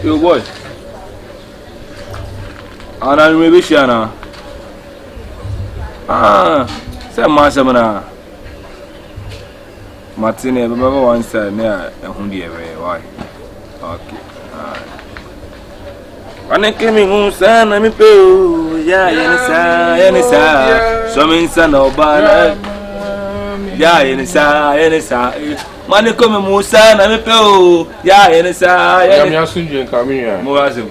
Yo boy. Ana maybe shana. Say Masamana. Martin, remember one side near a hundy away. Why? Okay. When I came in, son, I'm a poo. Yeah, yes, some in son of Bana. Yeah, yes, Money come in, son, I'm a poo. Yeah, yes, I'm soon coming here. Morazim.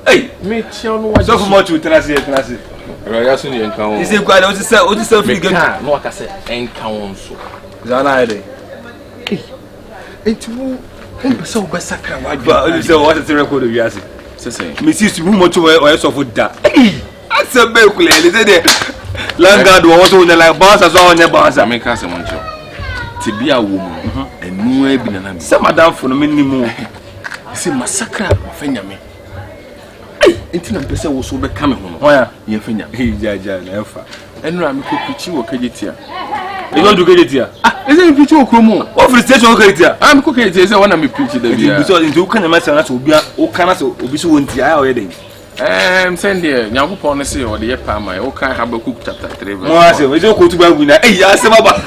Hey, me, so much to translate. Yasun encounter. Is it quite what is free? No, I say encounter. Zana, it's so best. But you what is the record of Yassi? Mrs. Mumoto, where so for that. That's a very clear. Langard was also like boss as all the boss. I make us a moncho. To be a woman and no way been an some madam for the minimum. See, massacre of Fenyame. Intina pesa wo so be kame ho no ya fenya ja nefa enura me ko pichi wo kajetia e go do kajetia is it pichi wo kromo o free station wo kajetia am ko kajetia say wanna me pichi da bia because into kana ma sana so bia o kana so obi so wonti aya o ye den send there nyakopon no say o de ye pa mai o kan Habakkuk chapter 3 verse mo ase we go to Bible na ya se baba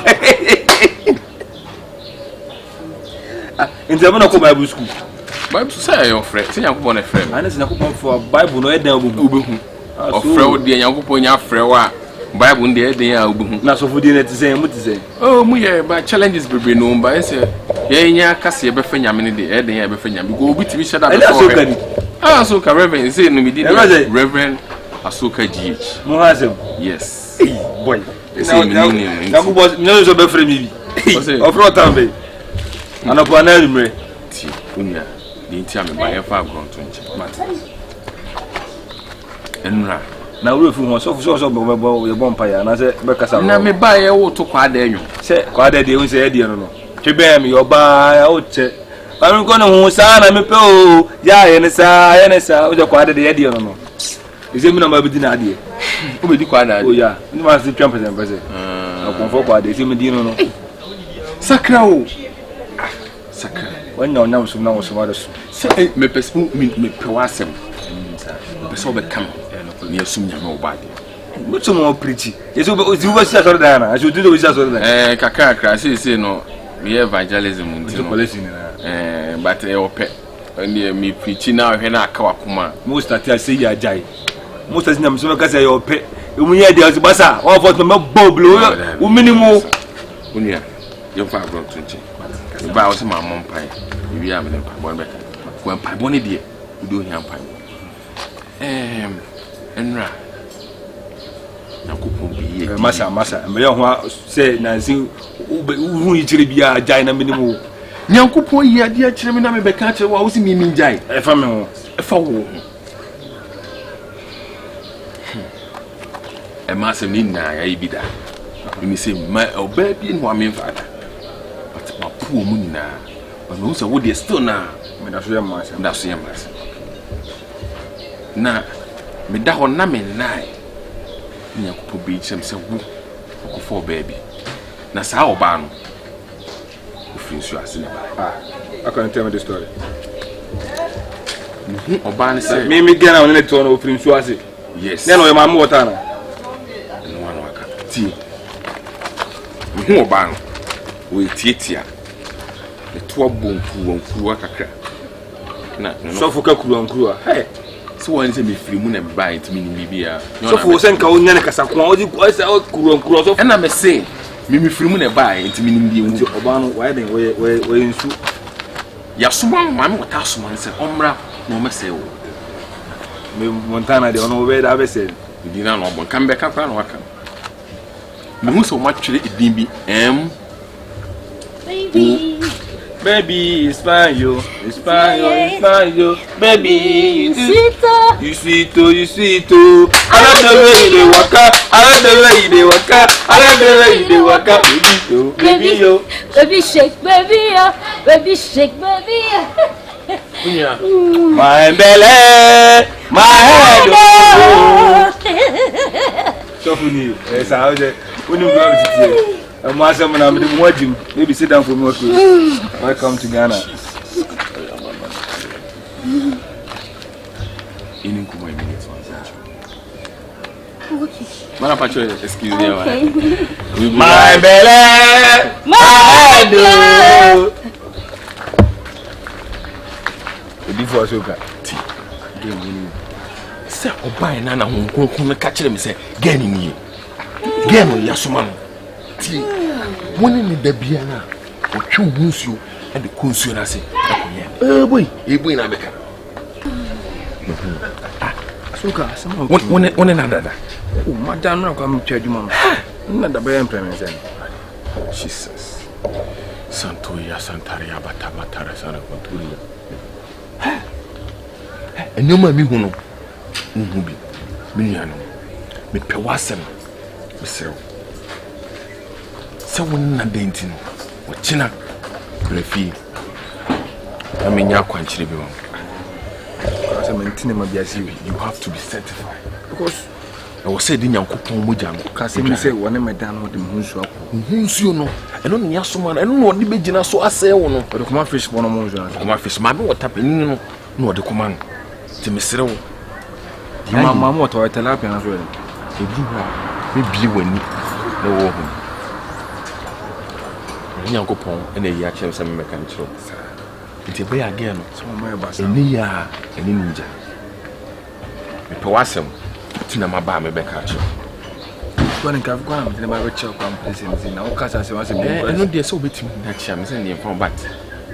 into mo na ko Bible school Bible say your friend, say Yakubon a friend. I know for Bible no head ubu. Of friend dey Yakubon ya friend wa Bible dey head ya ubu. Na so for dey net say mu say. Oh mu ye ba challenges bebe no ba say ye nya kase ye be fa nyame ne dey head ya be fa nyame go obi timi shada be for. So ka reverend say no me dey Reverend Asoka GH. Mo hasem. Yes. Boy. Say me name. Yakubon no so be friend mi bi. Of what time be? Anapo na rumre. Ti unya. The entire by 5 ground 20 months. Enra. Na we fu ho so bo empire na say be kasa. Na me ba ye wo to kwa da enyu. Say kwa da de won say e de no. Twebe me yo ba o che. Anu ko no hu sa na me pe o. Ya ye ne sa o je kwa da de e de no. Ise mi na ma bi di na ade. O be di kwa da ade. O ya. Ni ma se twam pese pese. Akonfo kwa da ise mi di no. Sakra o. Sakra. When no na so na so ma da so. Say me pese me pe wasem. Pese o be kam. Ni asum nyame o ba de. Mutu mo preach. Yeso o si wo sia so da na. Aso do sia so da. Kakra say no me evangelism nti no. But o pe. And me preach now he na aka wakoma. Most at say ya jai. Most as nyam so ka say o pe. Emu ye de o basa. O for me boblo. O minimum. Unia. You fa bro 20. Ba o se ma mom pai. Wi am ne pa bon be. Ko pa bon de. We do him pai. Enra. Yakupon bi. Masa. Me yo ho say na si hu yire bia jai na minimum. Yakupon yi ade a kire me na me be ka kire wa wo si mi jai. E fa me ho. E fa wo. E ma se ni na ya ibida. Me say ma oba bi no am fada. But ma pu mu ni na. But no say wo dey still na. Me da so ya ma. Na me da ho na me nai. Yakupon bi chem se wo. Ko for baby. Na sa oba no. I can't tell me the story. Oban said, me get on the tone of Prince Suasi. Yes. Then my water. No one waka. Tea. Oban. We titia. The 12 bone crew and kakra. Na so for crew. Hey. So one say me free moon and buy it meaning maybe. So for send ka onya na kasakwa odi crew so. And I say me free moon and buy it meaning the Oban why then we insu. Ya suman man wata suman say omra no me say o. Me Montana de ono we da be say. Di na no bon kan be ka kwa no waka. Me hu so much twere edin bi Baby, it's fine, yo. It's fine, yo. Baby, you sweet, oh. I love the way they waka. Baby, yo. Baby, shake, baby, yo. Baby, shake, baby, yo. My belly, my head, oh. So funny. Yes, I heard it. When you go to I'm watching, maybe sit down for more. Welcome to Ghana. Ini kuma minutes one. Okay. Mana pacho excuse me. My belly, my head. Before Soka. Game winning. Sir, obai na honkonkon ka kire me say game ni. Game yasoma no. Ti. Woni ni da bia na. Otwe hunsuo e de konsuo na se. Boy na beka. Soka, sama. Woni na dada. Oh, madam na kwa mtwa adwuma no. Na da bayan implement sen. Jesus. Santoya Santaria Batamatara Sana Conturia. And no mammy who know. Mubi. Miniano. Me pewasem. Mister. Someone not dainting. What China. Brefi. I mean, you're quite chilly. As I maintain my BSU, you have to be certified. Because I was said in your coupon Mujam. Casim say one of my down with the moonshop. Who's you know? I don't know someone. I don't know what the beginner so I say one. But the command fish one of my fish. Mamma, what happened? No, the command. To Miss Row. Mamma, what I tell up and as well. If you have, maybe when no woman. Young coupon and a yacht some mechanical. It's a way again. Some of my bus and near and ninja. It was some. Tina mabame bekacho. When I've gone to my rich companies in our cars, I was a no, they're so between that shams and the inform, but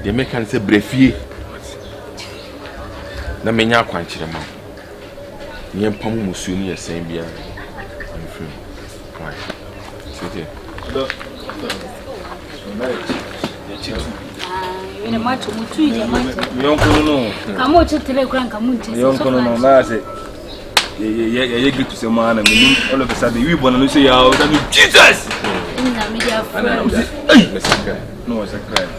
they make an say brefi. Na menya kwanchi dem. Yen pam musu ni yesen bia. I'm free. Why? Sit here. Ina macho mutu ile macho. Yonko no. Kamo chetele kran kamunti. Yonko no na say. Yeah, get to say man and all of a sudden we want to say Jesus. Ina media friend. No, it's a crime.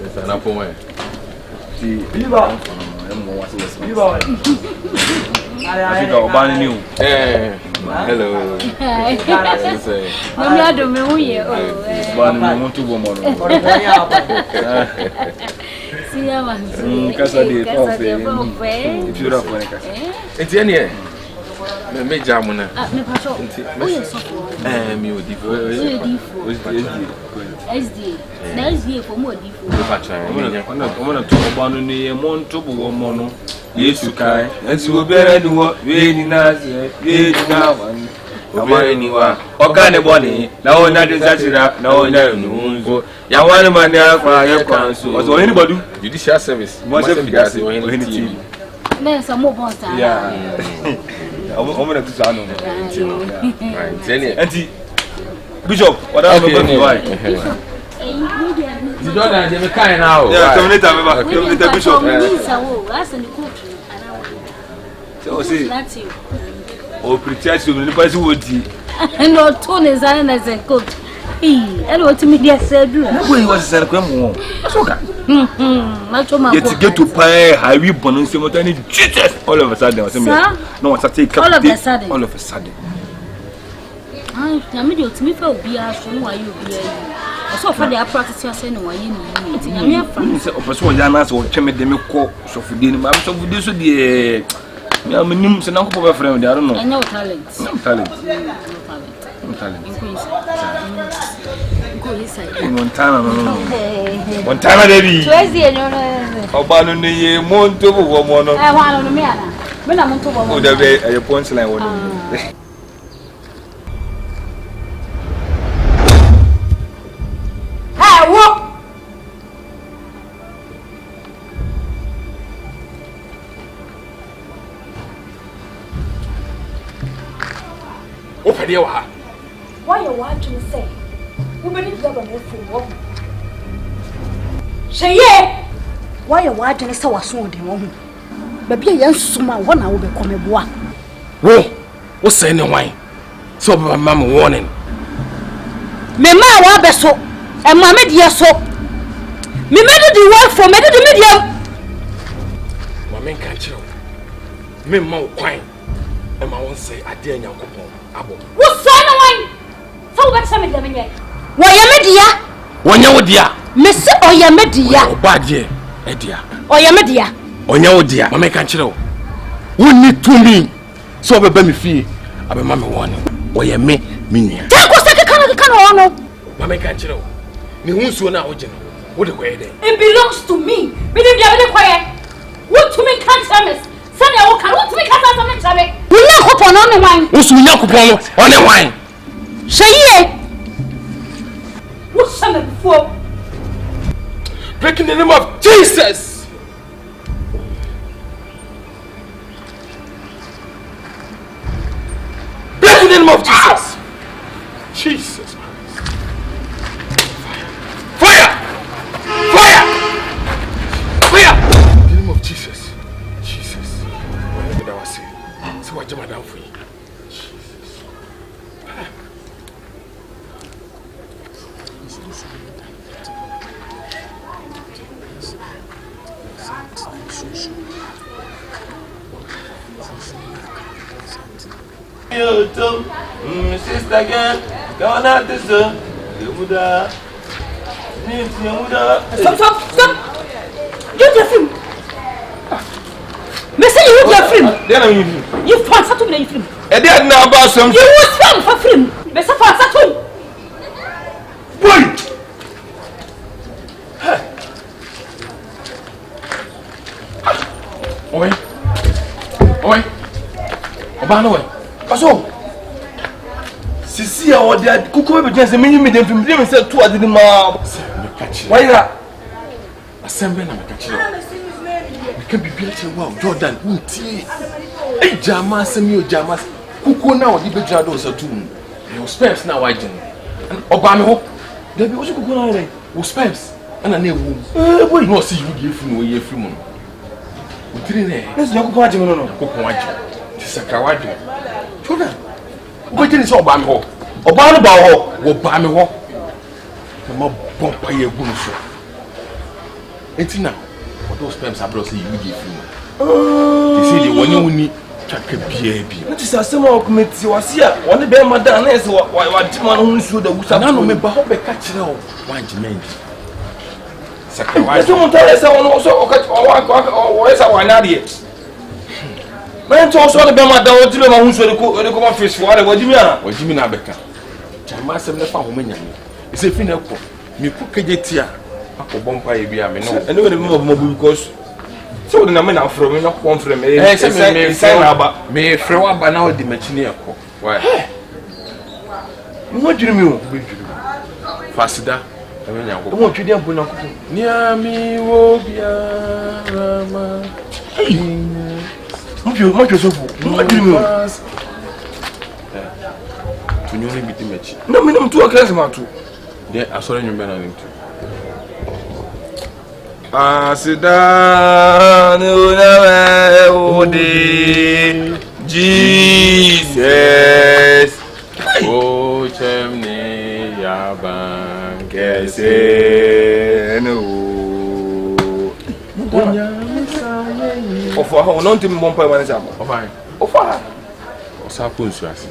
It's an apple way. See, Viva. Viva. I think I'll ban you. Hello. Mami ado me huye. Ban me want to go more. See ya man. Casa de Pope. If you're up for it. It's in here. Me jamuna. Me pacho. Oye sofo. Me odifo. Oye odifo. SD. Na SD for mo odifo. Me pacho. I'm going to talk about the amount to go mono. Yes, you can. And so be ready what we need us. Ye one. Amaniwa. Okaneboni. Now na desatira. Now na ya one man there for your council. Was anybody judicial service? Most of the guys or anything. There's some more bonds. Yeah. I'm going to sound on Right. Auntie Bishop, what are you going to buy? You don't have the kind now. Yeah, community Bishop. So see. That's you. Oh, pretend you will pass wood. And no tone is an as a coat. And what to me, dear said, who was a crumb? Yet to get to pay high ribbon and simultaneous Jesus all of a sudden. No one's a take all of a sudden. All of a sudden. I mean, to me, for be asked why you be. I saw for the practice you're saying, why you need Yanas or Chemedemico, so for dinner. I'm so for this with the names and uncle of a friend. I don't know. I know talent. No talent. Montana, baby. Obano, Monto, Womono. I want to me. When I'm to go, the points line. Hey, what? Open your heart. Why you want to say? You believe you're going to fall. Say, yeah. Why you want to say what's wrong with him? Baby, yes, someone one will become a boy. Whoa, what's saying the wine? So, Mamma warning. Me ma wa be so e ma me die so me do the work for me do the medium ma men kan chiro me ma kwan e ma won say ade anyankopon abo wo so na wan so wo be say me dia me nye wo ya me dia wonya wo dia me se o ya me dia o ba die e dia o ya me dia Onya odia, mama kan kire wo. Woni to me. So be ba me fie, abe mama woni. Oye me nua. Ta ko se kana wono. Mama kan kire wo. Me hu nsuo na wo je no. Wo de koye de. It belongs to me. Me dey bia me de koye. What to me kan chames. Sani awo kan what to me kan chames chame. Wo Yakobon no wan. Wo su Yakobon no one wan. Sheye. What shame before? Break in the name of Jesus. Break in the name of Jesus. Jesus. Fire! Fire! Fire! In the name of Jesus. Jesus. Whatever that was saying. So what jam down for you? Jesus. Yo, Tom, sister again, going out this, Stop. Get your film. Me say you get film. Then I'm You fancy to me film. And then now about some. You was film for film. Me say fancy to. Boy! Oi. Oba no way. Paso. Sisi a o dia kuku be gyan se me dem film dem se to ade ni ma. Why ra? Assemble na me ka kire. Me ka bibia kire wa Jordan unti. E jama asemi o jama. Kuku na o di be gyan do se tu. E spares na wa gyan. Oba me ho. Da bi o su kuku na re. O spares ana na ewu. Boy, no see you give no ye free mo. O tiri ne. Let's go kuku aje no no. Kuku aje. Ti sakawadwo. Jordan. Wo gye ni so oba me ho. Oba no ba ho. Wo ba me ho. Ma bompa ye gu no so. Enti na, what those sperms abroad say you give him. You see the one you need twaka bia bi. No ti sasem o committee wase a woni be madan na ese wa dima no nsuo da gusa. Na no me ba ho be ka kire o wanjimendi. Sakawa. Eso mo tare se won so o esa wana de. Men to so be madan o dile ma nsuo de ko ma fish for ade wajimi ana. Wajimi na beka. Chama sem na fa ho manyame. Ese fi na ko. Me ku kejeti a akobompa ye bia me no. Ene we me mo because so na me na afro me no ko mfre me. Say na aba. Me frɛ wa ba na o di machine ekɔ. Why? Mo dwiri mi o. Fasida. Ame nya ko. Mo twidi ampo na ko. Ni ami wo bia rama. Mo twa so fu. Mo dwiri mi o. Tunyo ni biti mechi. Na me nem tu akra se ma tu. De asore nyumbe na limtu. Asida no na odi Jesus. O chemne ya bankese no. Ofa ho non tim bompa mane sama. Ofa. Ofa. Osa ponsu asi.